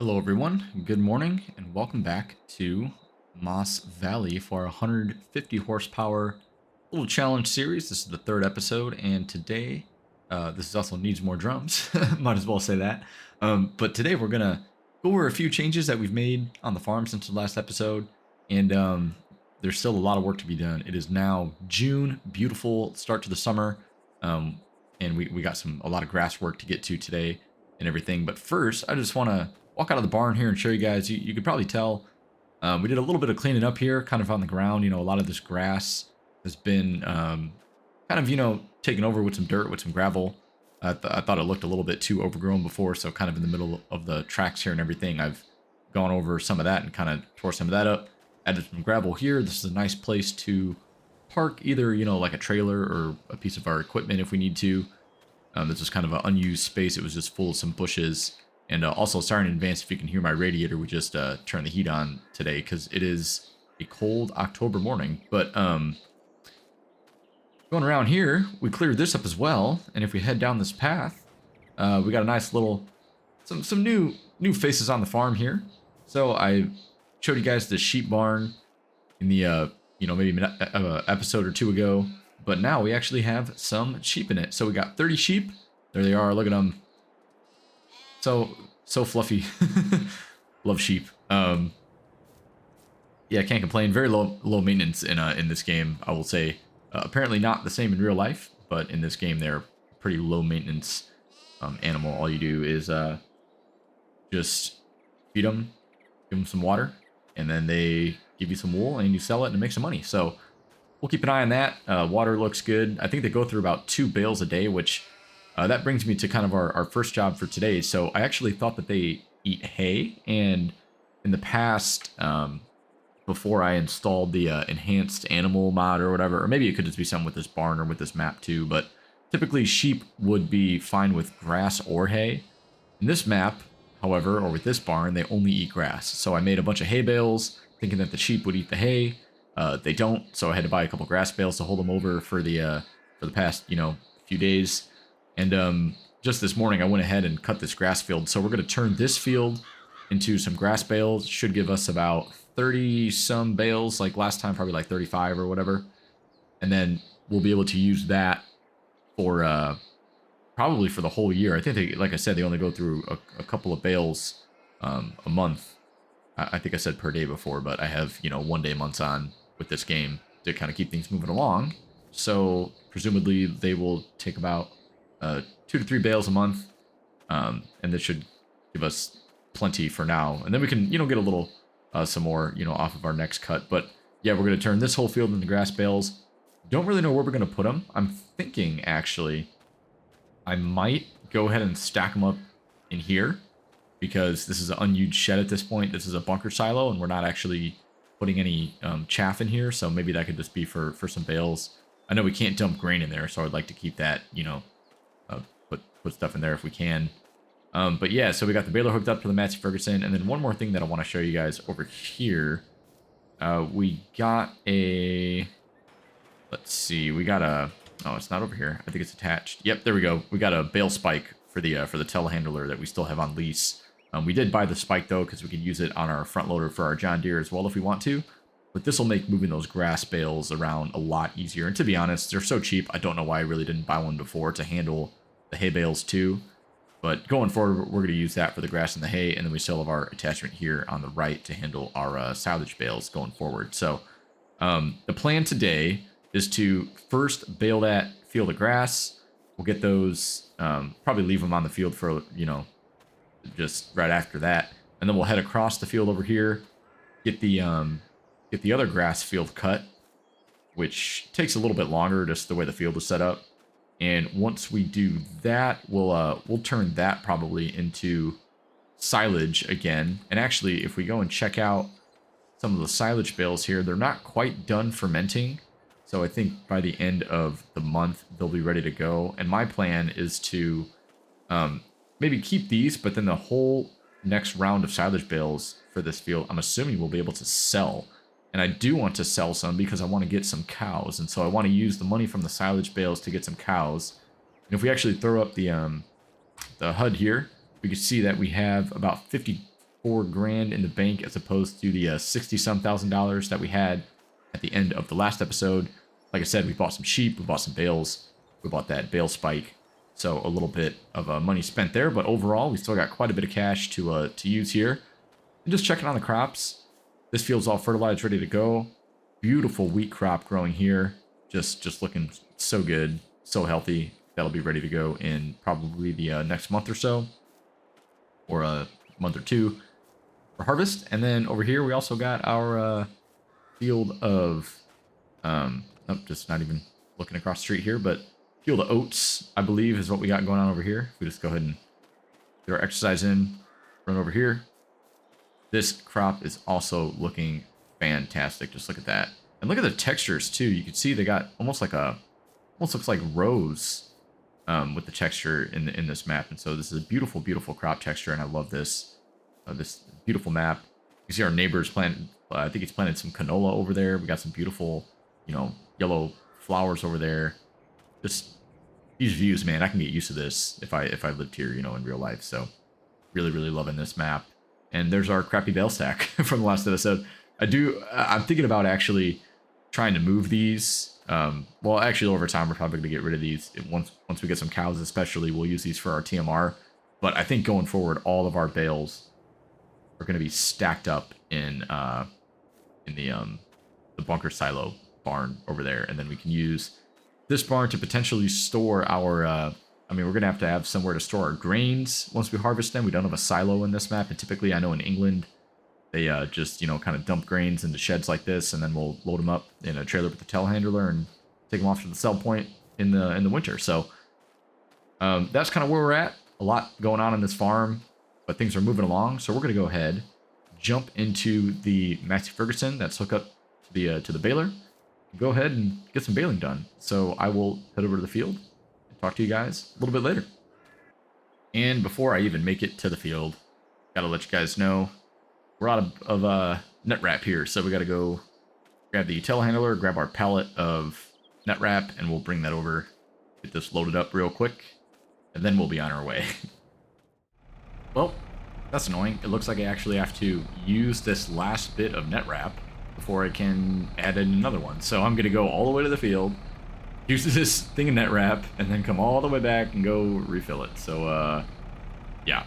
Hello, everyone. Good morning, and welcome back to Moss Valley for our 150 horsepower little challenge series. This is the third episode, and today, this is also needs more drums. Might as well say that. But today we're gonna go over a few changes that we've made on the farm since the last episode, and there's still a lot of work to be done. It is now June, beautiful start to the summer, um, and we got a lot of grass work to get to today and everything. But first, I just want to walk out of the barn here and show you guys. You could probably tell we did a little bit of cleaning up here, kind of on the ground. You know, a lot of this grass has been kind of, taken over with some dirt, with some gravel. I thought it looked a little bit too overgrown before, so kind of in the middle of the tracks here and everything, I've gone over some of that and kind of tore some of that up. Added some gravel here. This is a nice place to park either, like a trailer or a piece of our equipment if we need to. This was kind of an unused space. It was just full of some bushes. And also, sorry in advance if you can hear my radiator. We just turned the heat on today because it is a cold October morning. But going around here, we cleared this up as well. And if we head down this path, we got a nice little, some new faces on the farm here. So I showed you guys the sheep barn in the, maybe an episode or two ago. But now we actually have some sheep in it. So we got 30 sheep. There they are. Look at them. So fluffy. Love sheep. Yeah, can't complain. Very low maintenance in this game, I will say. Apparently not the same in real life, but in this game they're pretty low maintenance animal. All you do is just feed them, give them some water, and then they give you some wool and you sell it and make some money. So we'll keep an eye on that. Water looks good. I think they go through about 2 bales a day, which that brings me to kind of our first job for today. So I actually thought that they eat hay, and in the past, before I installed the enhanced animal mod or whatever, or maybe it could just be something with this barn or with this map too, but typically sheep would be fine with grass or hay. In this map, however, or with this barn, they only eat grass. So I made a bunch of hay bales thinking that the sheep would eat the hay. They don't, so I had to buy a couple grass bales to hold them over for the past, few days. And just this morning, I went ahead and cut this grass field. So we're going to turn this field into some grass bales. Should give us about 30 some bales, like last time, probably like 35 or whatever. And then we'll be able to use that for probably for the whole year. I think they, like I said, they only go through a couple of bales a month. I think I said per day before, but I have, 1 day months on with this game to kind of keep things moving along. So presumably they will take about 2 to 3 bales a month, and this should give us plenty for now. And then we can, get a little, some more, off of our next cut. But yeah, we're going to turn this whole field into grass bales. Don't really know where we're going to put them. I'm thinking, actually, I might go ahead and stack them up in here, because this is an unused shed at this point. This is a bunker silo, and we're not actually putting any chaff in here, so maybe that could just be for some bales. I know we can't dump grain in there, so I'd like to keep that, put stuff in there if we can. But yeah, so we got the baler hooked up to the Massey Ferguson, and then one more thing that I want to show you guys over here. We got a... Let's see, we got a... Oh, it's not over here. I think it's attached. Yep, there we go. We got a bale spike for the telehandler that we still have on lease. We did buy the spike, though, because we could use it on our front loader for our John Deere as well if we want to. But this will make moving those grass bales around a lot easier. And to be honest, they're so cheap, I don't know why I really didn't buy one before to handle the hay bales too. But going forward, we're going to use that for the grass and the hay, and then we still have our attachment here on the right to handle our silage bales going forward. So the plan today is to first bale that field of grass. We'll get those, probably leave them on the field for, just right after that. And then we'll head across the field over here, get the other grass field cut, which takes a little bit longer just the way the field is set up. And once we do that, we'll turn that probably into silage again. And actually, if we go and check out some of the silage bales here, they're not quite done fermenting. So I think by the end of the month, they'll be ready to go. And my plan is to maybe keep these, but then the whole next round of silage bales for this field, I'm assuming we'll be able to sell. And I do want to sell some because I want to get some cows. And so I want to use the money from the silage bales to get some cows. And if we actually throw up the HUD here, we can see that we have about $4,000 in the bank as opposed to the 60-some thousand dollars that we had at the end of the last episode. Like I said, we bought some sheep, we bought some bales, we bought that bale spike. So a little bit of money spent there, but overall we still got quite a bit of cash to use here. And just checking on the crops. This field's all fertilized, ready to go. Beautiful wheat crop growing here. Just looking so good, so healthy. That'll be ready to go in probably the next month or so, or a month or two for harvest. And then over here we also got our field of nope, just not even looking across the street here, but field of oats, I believe, is what we got going on over here. We just go ahead and get our exercise in, run over here. This crop is also looking fantastic. Just look at that. And look at the textures too. You can see they got almost like almost looks like rose with the texture in this map. And so this is a beautiful, beautiful crop texture, and I love this this beautiful map. You see our neighbors planted. I think he's planted some canola over there. We got some beautiful, you know, yellow flowers over there. Just these views, man. I can get used to this if I lived here, you know, in real life. So really, really loving this map. And there's our crappy bale stack from the last episode. I'm thinking about actually trying to move these. Well, actually, over time, we're probably going to get rid of these. Once we get some cows, especially, we'll use these for our TMR. But I think going forward, all of our bales are going to be stacked up in the bunker silo barn over there, and then we can use this barn to potentially store our. I mean, we're going to have somewhere to store our grains once we harvest them. We don't have a silo in this map, and typically, I know in England, they just, you know, kind of dump grains into sheds like this, and then we'll load them up in a trailer with a telehandler and take them off to the sell point in the winter. So that's kind of where we're at. A lot going on in this farm, but things are moving along. So we're going to go ahead, jump into the Massey Ferguson that's hooked up to the baler. Go ahead and get some baling done. So I will head over to the field and talk to you guys a little bit later. And before I even make it to the field, gotta let you guys know we're out of net wrap here, so we gotta go grab the telehandler, grab our pallet of net wrap, and we'll bring that over, get this loaded up real quick, and then we'll be on our way. Well, that's annoying. It looks like I actually have to use this last bit of net wrap before I can add in another one. So I'm gonna go all the way to the field, use this thing of net wrap, and then come all the way back and go refill it. So yeah,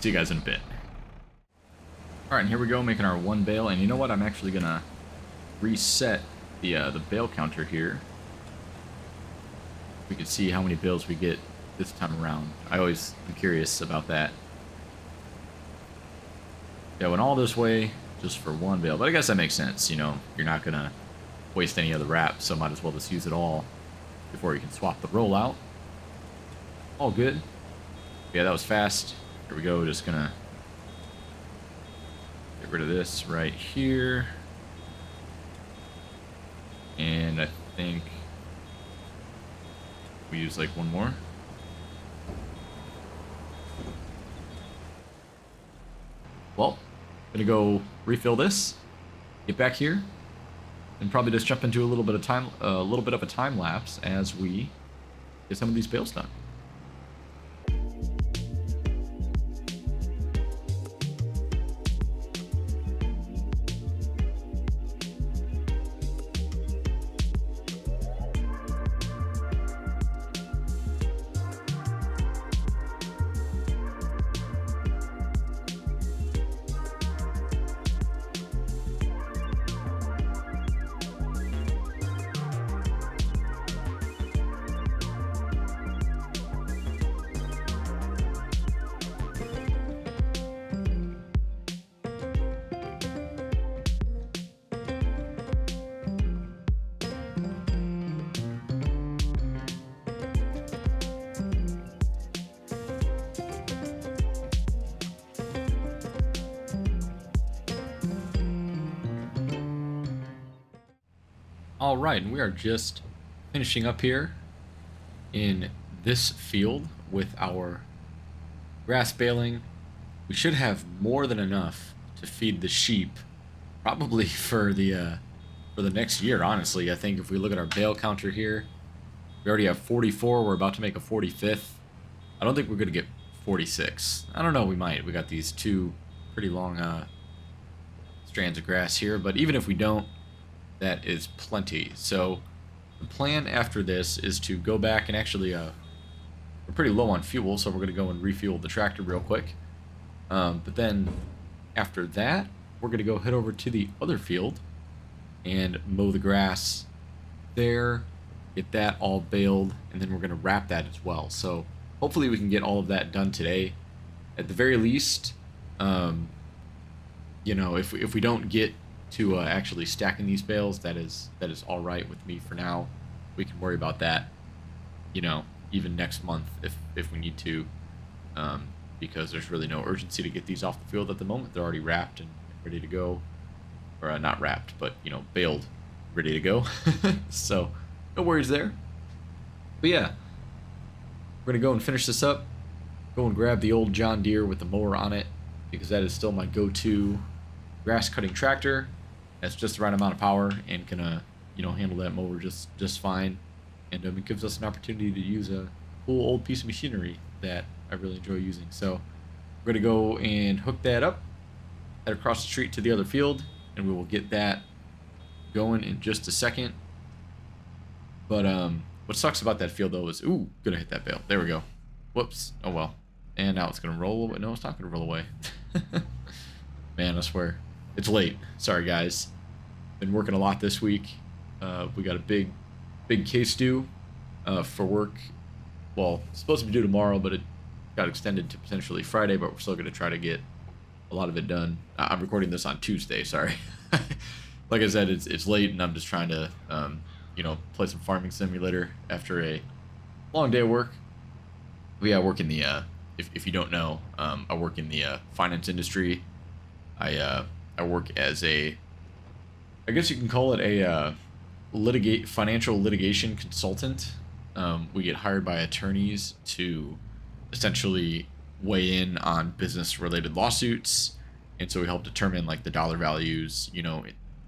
see you guys in a bit. All right, and here we go, making our one bale. And you know what? I'm actually gonna reset the bale counter here. We can see how many bales we get this time around. I always am curious about that. Yeah, went all this way just for one bale, but I guess that makes sense. You know, you're not gonna waste any other wrap, so might as well just use it all before you can swap the roll out. All good. Yeah, that was fast. Here we go. Just gonna get rid of this right here. And I think we use like one more. Well, gonna go refill this, get back here, and probably just jump into a little bit of a time lapse as we get some of these bales done. All right, and we are just finishing up here in this field with our grass baling. We should have more than enough to feed the sheep, probably for the next year. Honestly, I think if we look at our bale counter here, we already have 44. We're about to make a 45th. I don't think we're gonna get 46. I don't know. We might. We got these two pretty long strands of grass here, but even if we don't, that is plenty. So the plan after this is to go back and actually, we're pretty low on fuel, so we're going to go and refuel the tractor real quick. But then after that, we're going to go head over to the other field and mow the grass there, get that all baled, and then we're going to wrap that as well. So hopefully we can get all of that done today. At the very least, you know, if we don't get to actually stacking these bales, that is all right with me for now. We can worry about that, you know, even next month if we need to, because there's really no urgency to get these off the field at the moment. They're already wrapped and ready to go, or not wrapped, but you know, baled, ready to go. So no worries there. But yeah, we're gonna go and finish this up. Go and grab the old John Deere with the mower on it, because that is still my go-to grass cutting tractor. That's just the right amount of power and can you know, handle that mower just fine. And it gives us an opportunity to use a cool old piece of machinery that I really enjoy using. So we're gonna go and hook that up, head across the street to the other field, and we will get that going in just a second. But what sucks about that field though is, ooh, gonna hit that bale. There we go. Whoops. Oh well. And now it's gonna roll away. No, it's not gonna roll away. Man, I swear. It's late. Sorry guys. Been working a lot this week. We got a big case due for work. Well, it's supposed to be due tomorrow, but it got extended to potentially Friday, but we're still gonna try to get a lot of it done. I'm recording this on Tuesday, sorry. Like I said, it's late and I'm just trying to you know, play some farming simulator after a long day of work. Yeah, I work in the if you don't know, I work in the finance industry. I work as a, I guess you can call it a financial litigation consultant. We get hired by attorneys to essentially weigh in on business related lawsuits, and so we help determine like the dollar values, you know,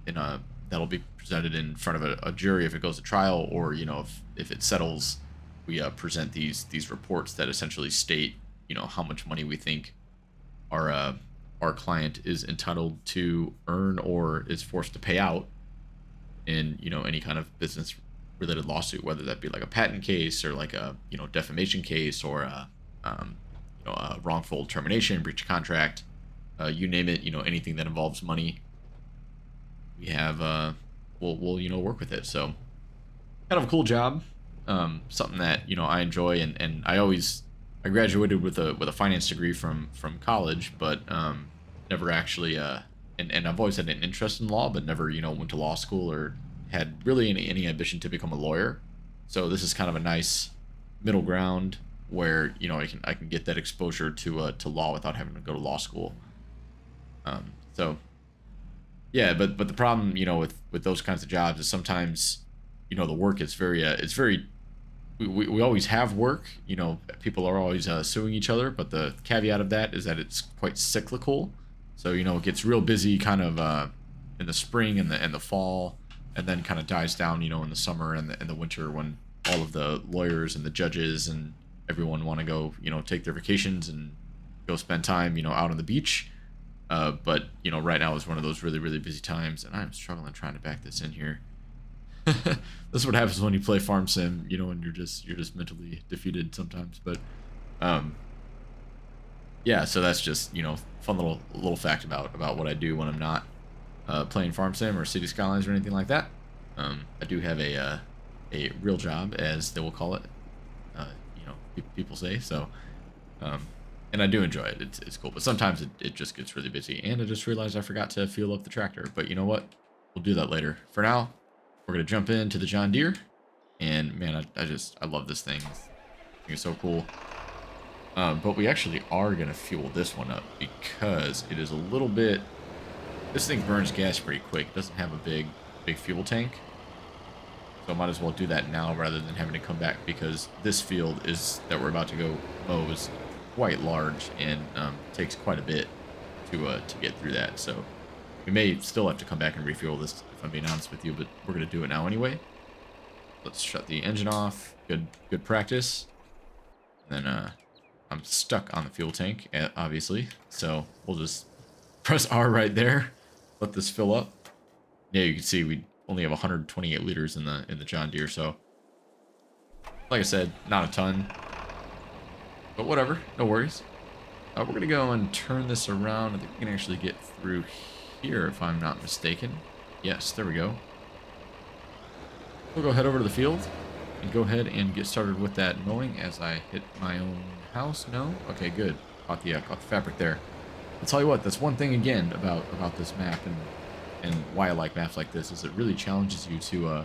in a that'll be presented in front of a jury if it goes to trial, or you know, if it settles, we present these reports that essentially state, you know, how much money we think our client is entitled to earn or is forced to pay out in, you know, any kind of business related lawsuit, whether that be like a patent case or like a, you know, defamation case, or a you know, a wrongful termination, breach of contract, you name it, you know, anything that involves money. We have we'll you know, work with it. So kind of a cool job, something that, you know, I enjoy, and I graduated with a finance degree from college, but never actually and I've always had an interest in law, but never, you know, went to law school or had really any ambition to become a lawyer. So this is kind of a nice middle ground where, you know, I can get that exposure to law without having to go to law school. So yeah, but the problem, you know, with those kinds of jobs is sometimes, you know, the work is very we always have work, you know, people are always suing each other, but the caveat of that is that it's quite cyclical. So, you know, it gets real busy kind of in the spring and the fall, and then kind of dies down, you know, in the summer and the winter, when all of the lawyers and the judges and everyone want to go, you know, take their vacations and go spend time, you know, out on the beach. But, you know, right now is one of those really busy times, and I'm struggling trying to back this in here. This is what happens when you play farm sim, you know, and you're just mentally defeated sometimes. But yeah, so that's just, you know, fun little fact about what I do when I'm not playing farm sim or City Skylines or anything like that. I do have a real job, as they will call it, you know, people say. So and I do enjoy it. It's cool, but sometimes it just gets really busy, and I just realized I forgot to fuel up the tractor. But you know what, we'll do that later. For now, we're gonna jump into the John Deere, and man, I love this thing. It's so cool. But we actually are gonna fuel this one up because it is a little bit. This thing burns gas pretty quick. It doesn't have a big fuel tank, so I might as well do that now rather than having to come back, because this field that we're about to go mow is quite large and takes quite a bit to get through that. So we may still have to come back and refuel this, if I'm being honest with you, but we're gonna do it now anyway. Let's shut the engine off. Good practice. And then I'm stuck on the fuel tank, obviously, so we'll just Press R right there. Let this fill up. Yeah, you can see we only have 128 liters in the John Deere, so like I said, not a ton. But whatever, no worries. We're gonna go and turn this around. I think we can actually get through here if I'm not mistaken. Yes, there we go. We'll go head over to the field and go ahead and get started with that mowing as I hit my own house. No? Okay, good. Caught the fabric there. I'll tell you what, that's one thing again about this map and why I like maps like this is it really challenges you to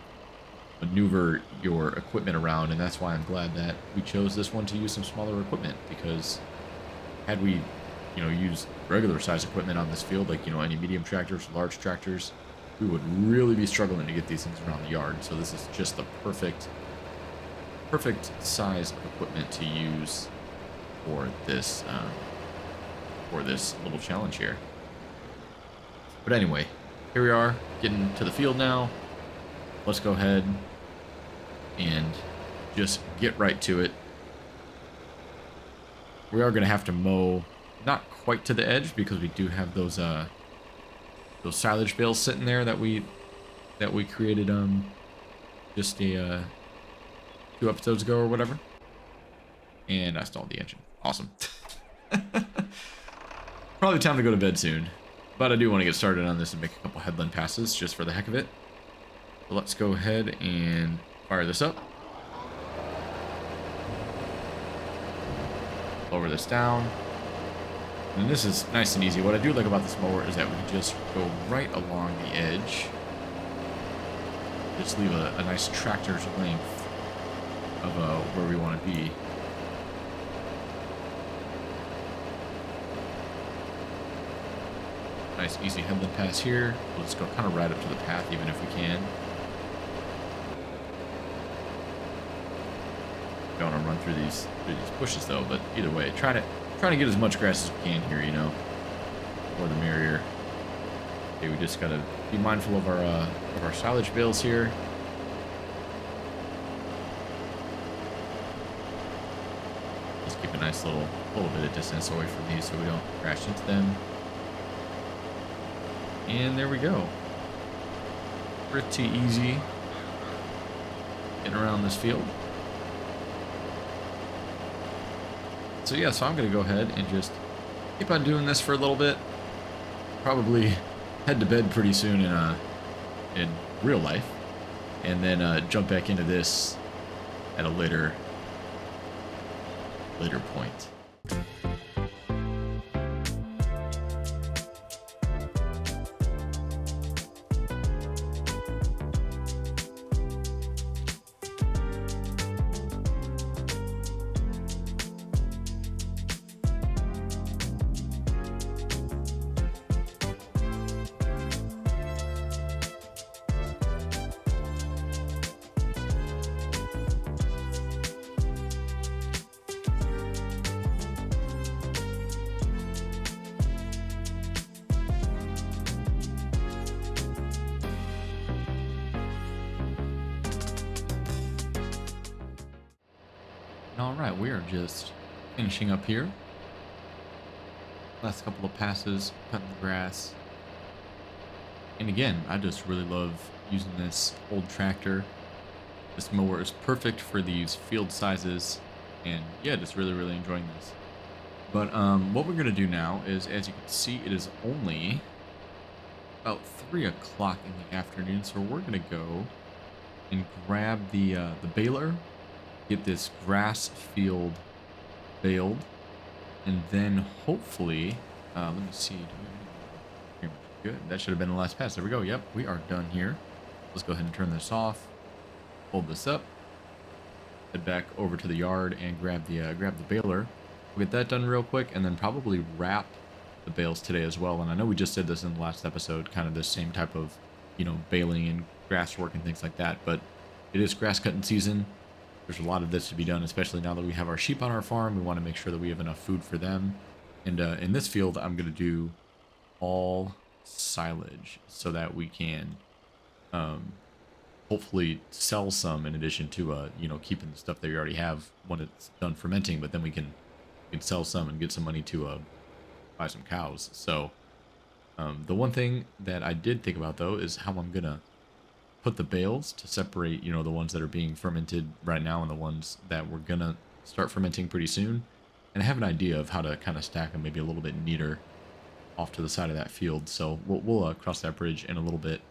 maneuver your equipment around, and that's why I'm glad that we chose this one to use some smaller equipment, because had we, you know, used regular size equipment on this field, like, you know, any medium tractors, large tractors, we would really be struggling to get these things around the yard. So this is just the perfect size of equipment to use for this little challenge here. But anyway, here we are getting to the field now. Let's go ahead and just get right to it. We are going to have to mow not quite to the edge because we do have those silage bales sitting there that we created just a 2 episodes ago or whatever. And I stalled the engine. Awesome. Probably time to go to bed soon, but I do want to get started on this and make a couple headland passes just for the heck of it. So let's go ahead and fire this up. Lower this down. And this is nice and easy. What I do like about this mower is that we can just go right along the edge. Just leave a nice tractor's length of where we want to be. Nice easy headland pass here. Let's go kind of right up to the path even if we can. Don't want to run through these bushes though, but either way, trying to get as much grass as we can here, you know, more the merrier. Okay, we just gotta be mindful of our silage bales here. Just keep a nice little bit of distance away from these so we don't crash into them. And there we go. Pretty easy getting around this field. So yeah, so I'm going to go ahead and just keep on doing this for a little bit. Probably head to bed pretty soon in real life. And then jump back into this at a later point. Alright, we are just finishing up here. Last couple of passes, cutting the grass. And again, I just really love using this old tractor. This mower is perfect for these field sizes. And yeah, just really enjoying this. But what we're going to do now is, as you can see, it is only about 3 o'clock in the afternoon. So we're going to go and grab the baler. Get this grass field baled, and then hopefully, let me see, pretty much good. That should have been the last pass. There we go. Yep, we are done here. Let's go ahead and turn this off. Hold this up. Head back over to the yard and grab the baler. We'll get that done real quick, and then probably wrap the bales today as well. And I know we just did this in the last episode, kind of the same type of, you know, baling and grass work and things like that. But it is grass cutting season. There's a lot of this to be done, especially now that we have our sheep on our farm. We want to make sure that we have enough food for them. And in this field, I'm going to do all silage so that we can hopefully sell some in addition to, you know, keeping the stuff that you already have when it's done fermenting. But then we can sell some and get some money to buy some cows. So The one thing that I did think about though is how I'm gonna put the bales to separate, you know, the ones that are being fermented right now and the ones that we're gonna start fermenting pretty soon. And I have an idea of how to kind of stack them maybe a little bit neater off to the side of that field. So we'll cross that bridge in a little bit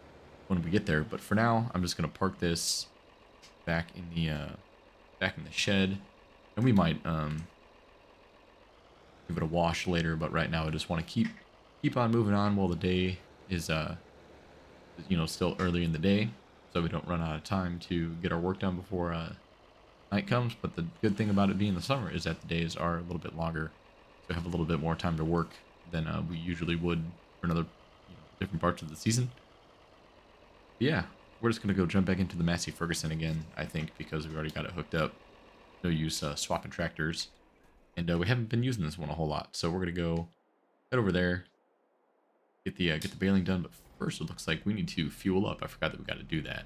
when we get there. But for now, I'm just gonna park this back in the shed, and we might give it a wash later. But right now, I just want to keep on moving on while the day is you know, still early in the day, so we don't run out of time to get our work done before night comes. But the good thing about it being the summer is that the days are a little bit longer, so we have a little bit more time to work than we usually would for another, you know, different parts of the season. But yeah, we're just gonna go jump back into the Massey Ferguson again, I think, because we already got it hooked up. No use swapping tractors, and we haven't been using this one a whole lot, so we're gonna go head over there, get the baling done. But first, it looks like we need to fuel up. I forgot that we got to do that.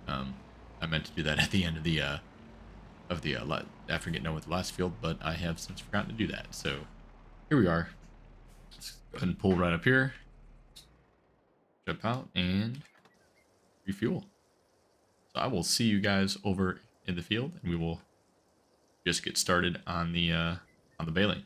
I meant to do that at the end of the after getting done with the last field, but I have since forgotten to do that. So here we are. Let's go ahead and pull right up here, jump out, and refuel. So I will see you guys over in the field, and we will just get started on the baling.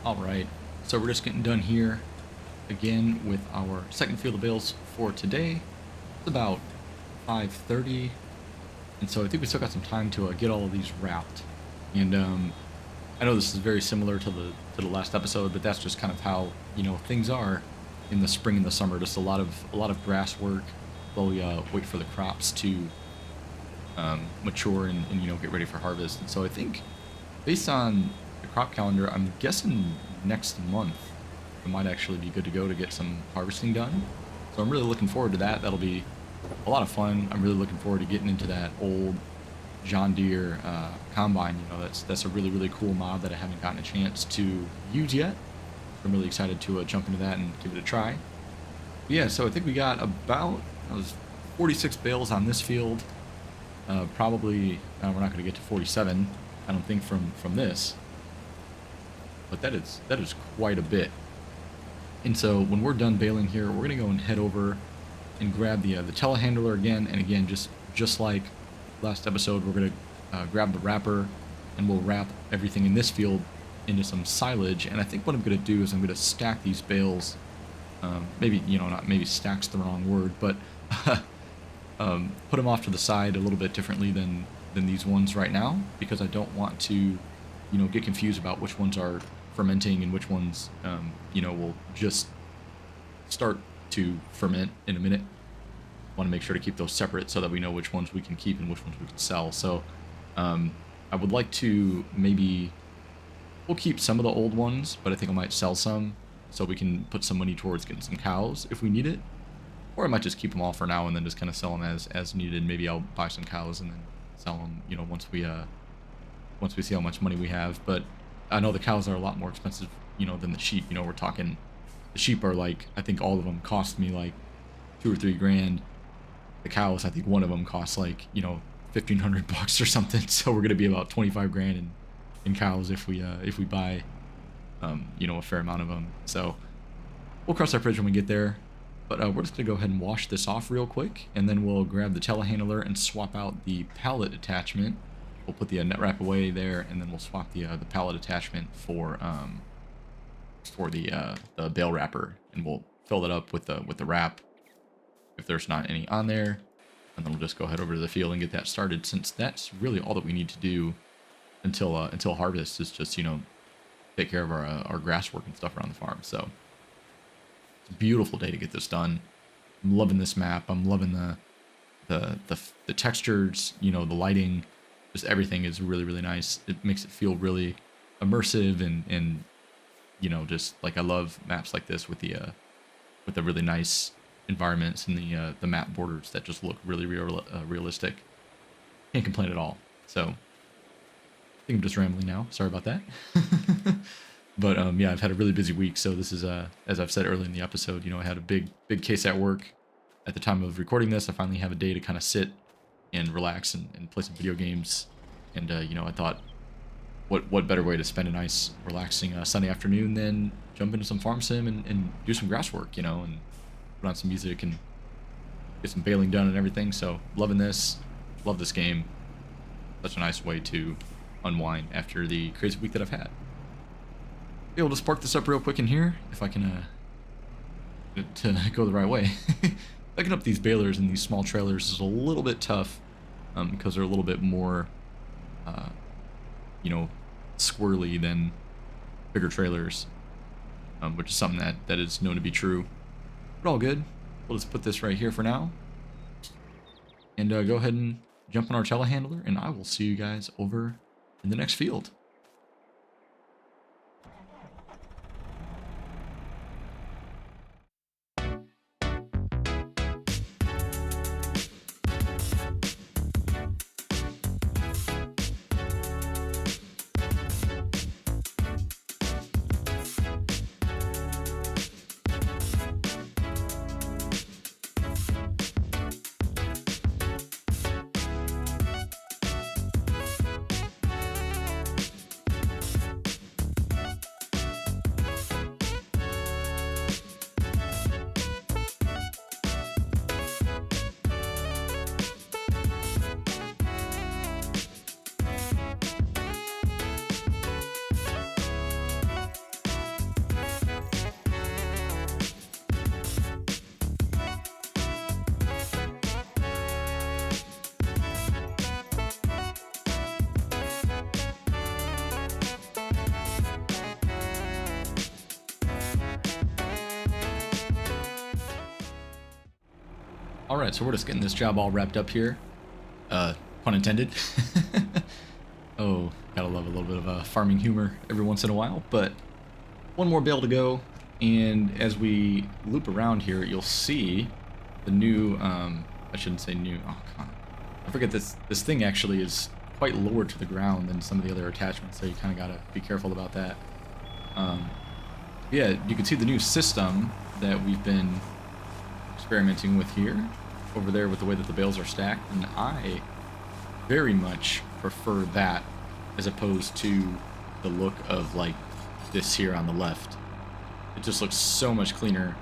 Alright, so we're just getting done here again with our second field of bales for today. It's about 5:30, and so I think we still got some time to get all of these wrapped. And I know this is very similar to the last episode, but that's just kind of how, you know, things are in the spring and the summer. Just a lot of grass work while we wait for the crops to mature and you know, get ready for harvest. And so I think based on the crop calendar, I'm guessing next month it might actually be good to go to get some harvesting done. So I'm really looking forward to that. That'll be a lot of fun. I'm really looking forward to getting into that old John Deere combine. You know, that's a really, really cool mod that I haven't gotten a chance to use yet. I'm really excited to jump into that and give it a try. But yeah, so I think we got about 46 bales on this field. Probably we're not going to get to 47, I don't think, from this. But that is quite a bit. And so when we're done baling here, we're gonna go and head over and grab the telehandler again. And again, just like last episode, we're gonna grab the wrapper, and we'll wrap everything in this field into some silage. And I think what I'm gonna do is I'm gonna stack these bales. Maybe, you know, not maybe stack's the wrong word, but put them off to the side a little bit differently than these ones right now, because I don't want to, you know, get confused about which ones are fermenting and which ones, you know, will just start to ferment in a minute. Want to make sure to keep those separate so that we know which ones we can keep and which ones we can sell. So I would like to maybe, we'll keep some of the old ones, but I think I might sell some so we can put some money towards getting some cows if we need it. Or I might just keep them all for now and then just kind of sell them as needed. Maybe I'll buy some cows and then sell them, you know, once we see how much money we have. But I know the cows are a lot more expensive, you know, than the sheep. You know, we're talking, the sheep are like, I think all of them cost me like $2 or $3 grand. The cows, I think one of them costs like, you know, $1,500 or something. So we're gonna be about 25 grand in cows if we buy, you know, a fair amount of them. So we'll cross that bridge when we get there. But we're just gonna go ahead and wash this off real quick, and then we'll grab the telehandler and swap out the pallet attachment. We'll put the net wrap away there, and then we'll swap the pallet attachment for the bale wrapper, and we'll fill it up with the wrap if there's not any on there, and then we'll just go head over to the field and get that started, since that's really all that we need to do until harvest is just, you know, take care of our grass work and stuff around the farm. So Beautiful day to get this done. I'm loving this map. I'm loving the textures, you know, the lighting, just everything is really, really nice. It makes it feel really immersive and you know, just like I love maps like this with the really nice environments and the map borders that just look really realistic. Can't complain at all. So I think I'm just rambling now. Sorry about that. But yeah, I've had a really busy week, so this is as I've said earlier in the episode, you know, I had a big case at work. At the time of recording this, I finally have a day to kind of sit and relax and play some video games. And you know, I thought, what better way to spend a nice, relaxing Sunday afternoon than jump into some farm sim and do some grass work, you know, and put on some music and get some baling done and everything. So loving this, love this game. Such a nice way to unwind after the crazy week that I've had. Be able to spark this up real quick in here if I can to go the right way. Picking up these balers and these small trailers is a little bit tough because they're a little bit more you know, squirrely than bigger trailers, which is something that is known to be true. But all good. We'll just put this right here for now and go ahead and jump on our telehandler, and I will see you guys over in the next field. Alright, so we're just getting this job all wrapped up here. Pun intended. Oh, gotta love a little bit of farming humor every once in a while. But one more bale to go, and as we loop around here, you'll see the new, I shouldn't say new, oh, come on. I forget this thing actually is quite lower to the ground than some of the other attachments, so you kind of gotta be careful about that. Yeah, you can see the new system that we've been experimenting with here over there with the way that the bales are stacked, and I very much prefer that as opposed to the look of like this here on the left. It just looks so much cleaner.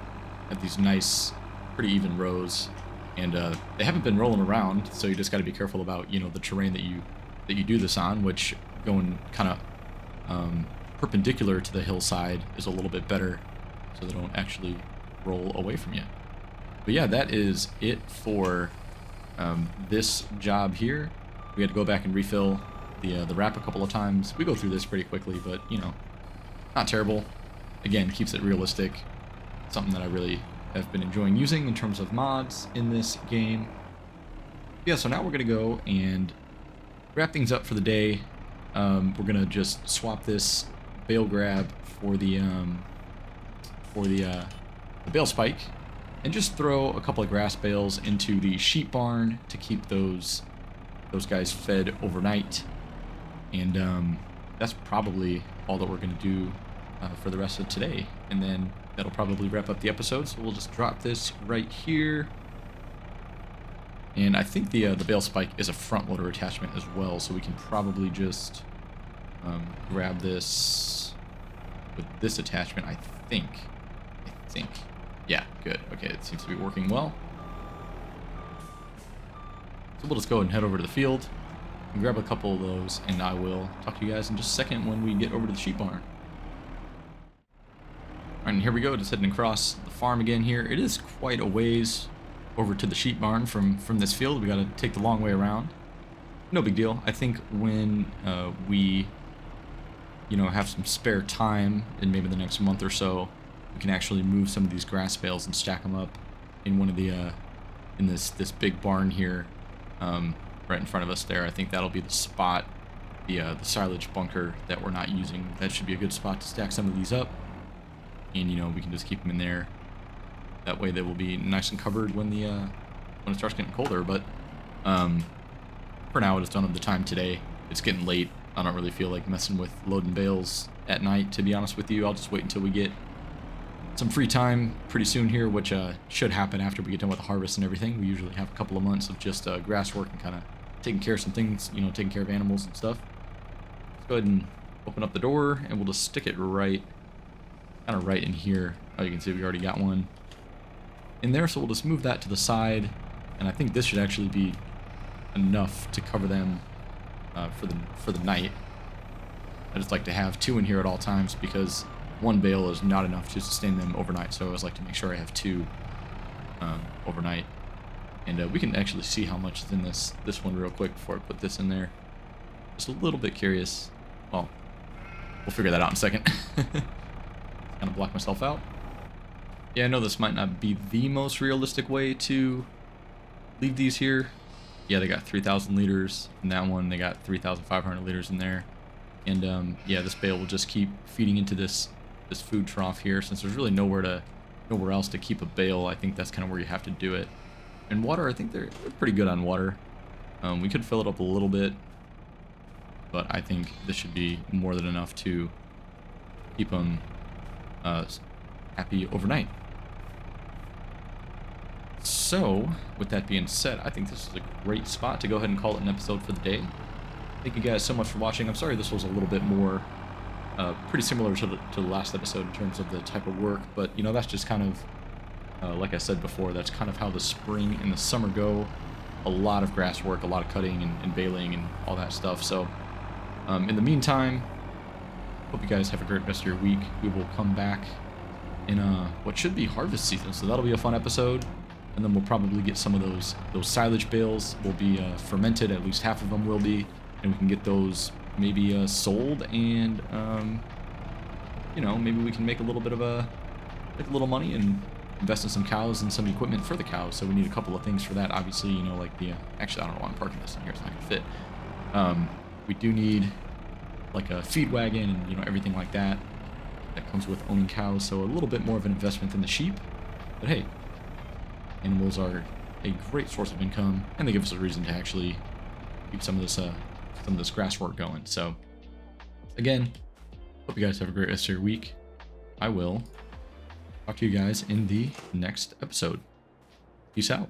Have these nice pretty even rows, and they haven't been rolling around, so you just got to be careful about, you know, the terrain that you do this on, which going kind of perpendicular to the hillside is a little bit better so they don't actually roll away from you. But yeah, that is it for this job here. We had to go back and refill the wrap a couple of times. We go through this pretty quickly, but you know, not terrible. Again, keeps it realistic. Something that I really have been enjoying using in terms of mods in this game. Yeah, so now we're gonna go and wrap things up for the day. We're gonna just swap this bale grab for the bale spike, and just throw a couple of grass bales into the sheep barn to keep those guys fed overnight. And that's probably all that we're going to do for the rest of today. And then that'll probably wrap up the episode. So we'll just drop this right here. And I think the bale spike is a front loader attachment as well. So we can probably just grab this with this attachment, I think. Yeah, good. Okay, it seems to be working well. So we'll just go ahead and head over to the field and grab a couple of those, and I will talk to you guys in just a second when we get over to the sheep barn. Alright, and here we go, just heading across the farm again here. It is quite a ways over to the sheep barn from this field. We gotta take the long way around. No big deal. I think when we, you know, have some spare time in maybe the next month or so, we can actually move some of these grass bales and stack them up in one of the in this big barn here, right in front of us there. I think that'll be the spot, the silage bunker that we're not using. That should be a good spot to stack some of these up, and you know, we can just keep them in there. That way they will be nice and covered when it starts getting colder. But for now, I just don't have the time today. It's getting late. I don't really feel like messing with loading bales at night, to be honest with you. I'll just wait until we get some free time pretty soon here, which should happen after we get done with the harvest and everything. We usually have a couple of months of just grass work and kind of taking care of some things, you know, taking care of animals and stuff. Let's go ahead and open up the door, and we'll just stick it right, kind of right in here. Oh, you can see we already got one in there, so we'll just move that to the side, and I think this should actually be enough to cover them for the night. I just like to have 2 in here at all times because 1 bale is not enough to sustain them overnight, so I always like to make sure I have 2 overnight. And we can actually see how much is in this one real quick before I put this in there. Just a little bit curious. Well, we'll figure that out in a second. Kind of block myself out. Yeah, I know this might not be the most realistic way to leave these here. Yeah, they got 3,000 liters in that one. They got 3,500 liters in there. And yeah, this bale will just keep feeding into this food trough here, since there's really nowhere else to keep a bale. I think that's kind of where you have to do it. And water, I think they're pretty good on water. We could fill it up a little bit, but I think this should be more than enough to keep them happy overnight. So, with that being said, I think this is a great spot to go ahead and call it an episode for the day. Thank you guys so much for watching. I'm sorry this was a little bit more, pretty similar to the last episode in terms of the type of work, but you know, that's just kind of, like I said before, that's kind of how the spring and the summer go. A lot of grass work, a lot of cutting and baling and all that stuff. So, in the meantime, hope you guys have a great rest of your week. We will come back in what should be harvest season, so that'll be a fun episode. And then we'll probably get some of those silage bales will be fermented. At least half of them will be, and we can get those maybe sold, and you know, maybe we can make a little bit of make a little money and invest in some cows and some equipment for the cows. So we need a couple of things for that. Obviously, you know, like the actually, I don't know why I'm parking this in here. It's not gonna fit. We do need like a feed wagon and, you know, everything like that that comes with owning cows. So a little bit more of an investment than the sheep. But hey, animals are a great source of income, and they give us a reason to actually keep some of this grass work going. So again, hope you guys have a great rest of your week. I will talk to you guys in the next episode. Peace out.